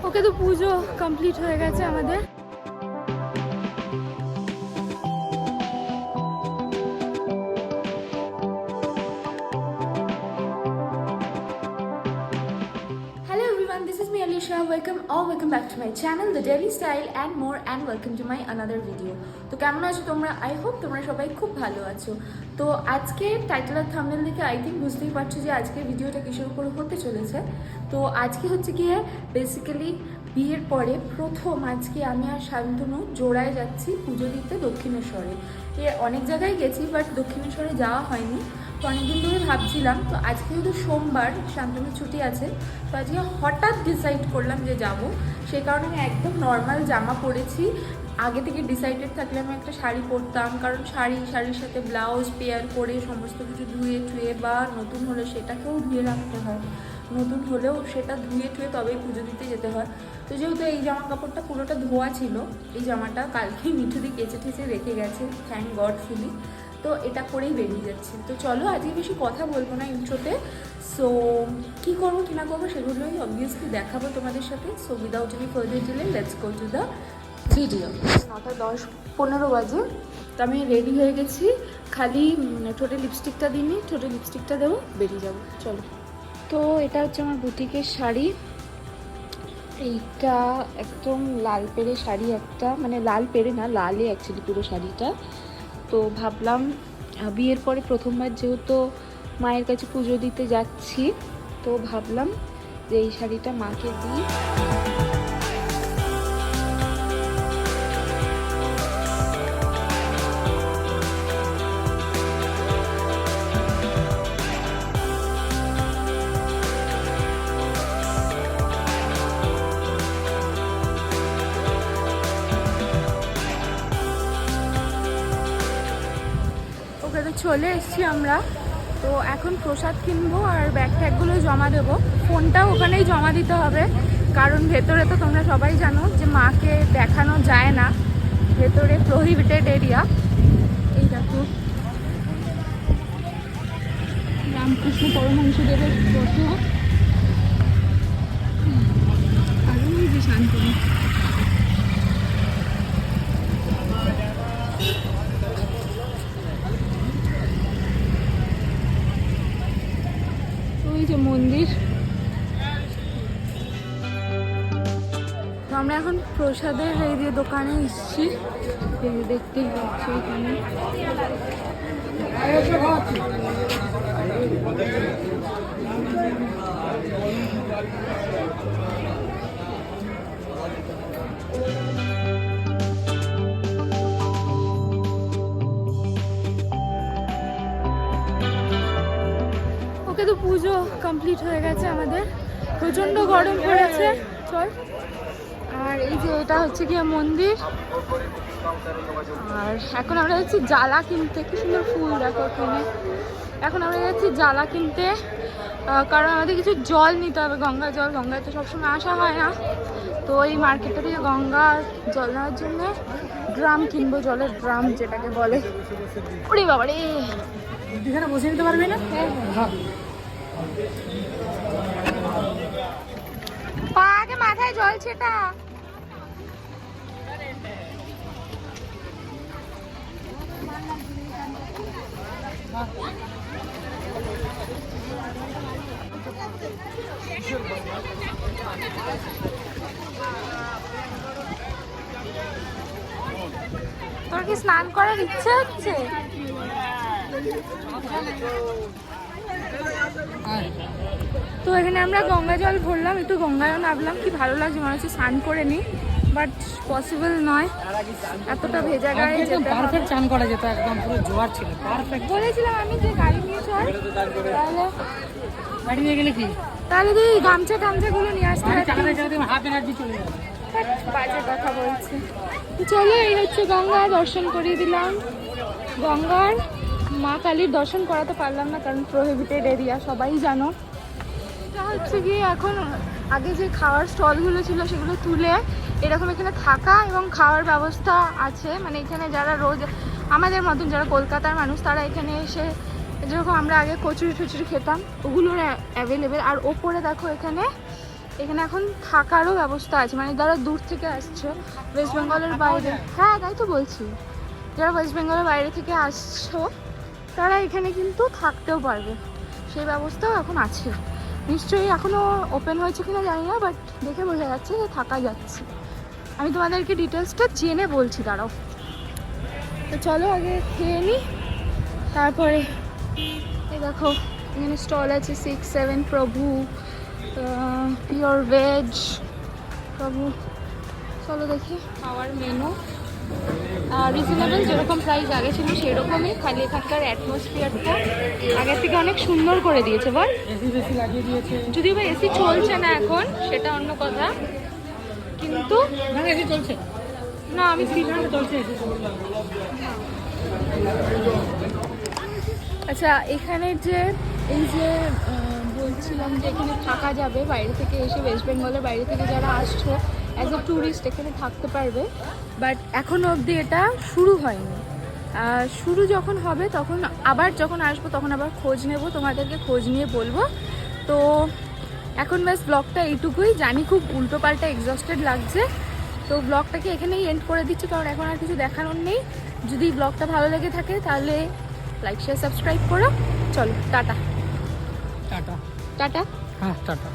ওকে তো পুজো কমপ্লিট হয়ে গেছে আমাদের। Hello everyone, this is me Alisha. Welcome back to my channel, The Daily Style and more, and welcome to my another video. তো কেমন আছো তোমরা? আই হোপ তোমরা সবাই খুব ভালো আছো। তো আজকে টাইটেল আর থাম্বনেল দেখে আই থিঙ্ক বুঝতেই পারছো যে আজকে ভিডিওটা কিসের উপর হতে চলেছে। তো আজকে হচ্ছে গিয়ে বেসিক্যালি বিয়ের পরে প্রথম আজকে আমি আর শান্তনু জোড়ায় যাচ্ছি পুজো দিতে দক্ষিণেশ্বরে। অনেক জায়গায় গেছি বাট দক্ষিণেশ্বরে যাওয়া হয়নি। তো অনেকদিন ধরে ভাবছিলাম, তো আজকে যেহেতু সোমবার শান্তনুর ছুটি আছে, তো আজকে হঠাৎ ডিসাইড করলাম যে যাব। সেই কারণে আমি একদম নর্মাল জামা পরেছি। আগে থেকে ডিসাইডেড থাকলে আমি একটা শাড়ি পরতাম, কারণ শাড়ির সাথে ব্লাউজ পেয়ার করে সমস্ত কিছু ধুয়ে টুয়ে, বা নতুন হলে সেটাকেও ধুয়ে রাখতে হয়, নতুন হলেও সেটা ধুয়ে টুয়ে তবেই পুজো দিতে যেতে হয়। তো যেহেতু এই জামা কাপড়টা পুরোটা ধোয়া ছিল, এই জামাটা কালকেই মিঠুদি কেচে ঠেচে রেখে গেছে, থ্যাংক গড ফুলি। তো এটা করেই বেরিয়ে যাচ্ছে। তো চলো আজকে বেশি কথা বলবো না ইন্ট্রোতে। সো কী করবো কি না করবো সেগুলোই অবভিয়াসলি দেখাবো তোমাদের সাথে। So without any further delay let's go to the video. 9:10-15 বাজে। তো আমি রেডি হয়ে গেছি, খালি ঠোঁটে লিপস্টিকটা দিইনি, ঠোঁটে লিপস্টিকটা দেবো, বেরিয়ে যাবো। চলো। তো এটা হচ্ছে আমার বুটিকের শাড়ি। এইটা একদম লাল পেড়ে শাড়ি একটা, মানে লাল পেড়ে না, লালই অ্যাকচুয়ালি পুরো শাড়িটা। তো ভাবলাম বিয়ের পরে প্রথমবার যেহেতু মায়ের কাছে পুজো দিতে যাচ্ছি, তো ভাবলাম যে এই শাড়িটা মাকে দিই। চলে এসেছি আমরা। তো এখন প্রসাদ কিনবো আর ব্যাগ ট্যাগগুলো জমা দেবো। ফোনটাও ওখানেই জমা দিতে হবে, কারণ ভেতরে তো তোমরা সবাই জানো যে মাকে দেখানো যায় না, ভেতরে প্রহিবিটেড এরিয়া। এই দেখো রামকৃষ্ণ পরমহংসদেবের ফটো, আর ওই যে শান্তনু। ওই যে মন্দির। আমরা এখন প্রসাদের এই যে দোকানে এসেছি, এই যে দেখতেই পাচ্ছি এখানে। ওকে তো পুজো কমপ্লিট হয়ে গেছে আমাদের, প্রচণ্ড গরম পড়েছে। চল। আর এই যে এটা হচ্ছে গিয়ে মন্দির। আর এখন আমরা যাচ্ছি জ্বালা কিনতে। কি সুন্দর ফুল দেখো এখানে। এখন আমরা যাচ্ছি জ্বালা কিনতে, কারণ আমাদের কিছু জল নিতে হবে, গঙ্গা জল। গঙ্গায় তো সবসময় আসা হয় না, তো এই মার্কেটটা থেকে গঙ্গা জল নেওয়ার জন্য ড্রাম কিনবো, জলের ড্রাম যেটাকে বলে। ওরে বাবা রে, এখানে বসে নিতে পারবে না? হ্যাঁ, পা আগে মাথায় জল ছেটা। তোর কি স্নান করার ইচ্ছে হচ্ছে? তো এখানে আমরা গঙ্গা জল ভরলাম, একটু গঙ্গায় নামলাম, কি ভালো লাগছে, মনে হচ্ছে স্নান করে নিই, বাট পসিবল নয়, এতটা ভেজা গায়ে যেতে। পারফেক্ট চান করা যেত, একদম পুরো জোয়ার ছিল, পারফেক্ট। বলেছিলাম আমি যে গাড়ি নিয়ে চল, তাহলে গাড়ি নিয়ে গেলে কি, তাহলে তুই গামছাগুলো নিয়ে আসতে হাফ এনার্জি চলে যাবে। বাজে কথা বলছে। চলো, এই হচ্ছে গঙ্গা, দর্শন করিয়ে দিলাম। গঙ্গার মা কালীর দর্শন করাতে পারলাম না, কারণ প্রহিবিটেড এরিয়া, সবাই জানো। এটা হচ্ছে গিয়ে এখন, আগে যে খাওয়ার স্টলগুলো ছিল সেগুলো তুলে এরকম এখানে থাকা এবং খাওয়ার ব্যবস্থা আছে। মানে এখানে যারা রোজ আমাদের মতন যারা কলকাতার মানুষ, তারা এখানে এসে যেরকম আমরা আগে কচুরি টচুরি খেতাম, ওগুলো অ্যাভেলেবেল। আর ওপরে দেখো এখানে এখানে এখন থাকারও ব্যবস্থা আছে, মানে যারা দূর থেকে আসছো ওয়েস্ট বেঙ্গলের বাইরে, হ্যাঁ তাই তো বলছি, যারা ওয়েস্ট বেঙ্গলের বাইরে থেকে আসছো তারা এখানে কিন্তু থাকতেও পারবে, সেই ব্যবস্থাও এখন আছে। নিশ্চয়ই এখনও ওপেন হয়েছে কিনা জানি না, বাট দেখে বোঝা যাচ্ছে যে থাকা যাচ্ছে। আমি তোমাদেরকে ডিটেলসটা জেনে বলছি, দাঁড়াও। তো চলো আগে খেয়ে নিই, তারপরে এই দেখো এখানে স্টল আছে 6-7 প্রভু, পিওর ভেজ প্রভু। চলো দেখি খাওয়ার মেনু। রিজনেবল, যেরকম প্রাইস আগে ছিল সেরকমই, খালি এখানকার অ্যাটমসফিয়ারটা আগের থেকে অনেক সুন্দর করে দিয়েছে। বল, এসি বেশি লাগিয়ে দিয়েছে। যদিও বা এসি চলছে না এখন, সেটা অন্য কথা, কিন্তু না এসি চলছে, না আমি চলছে এসি। আচ্ছা এখানে যে এই যে বলছিলাম যে এখানে থাকা যাবে, বাইরে থেকে এসে ওয়েস্ট বেঙ্গলের বাইরে থেকে যারা আসছো অ্যাজ এ ট্যুরিস্ট এখানে থাকতে পারবে, বাট এখনও অবধি এটা শুরু হয়নি। শুরু যখন হবে তখন আবার যখন আসবো তখন আবার খোঁজ নেব, তোমাদেরকে খোঁজ নিয়ে বলবো। তো এখন ব্যাস ব্লগটা এইটুকুই, জানি খুব উল্টোপাল্টা এক্সস্টেড লাগছে, তো ব্লগটাকে এখানেই এন্ড করে দিচ্ছি, কারণ এখন আর কিছু দেখানোর নেই। যদি ব্লগটা ভালো লেগে থাকে তাহলে লাইক শেয়ার সাবস্ক্রাইব করো। চলো টাটা। টাটা। টাটা। হ্যাঁ টাটা।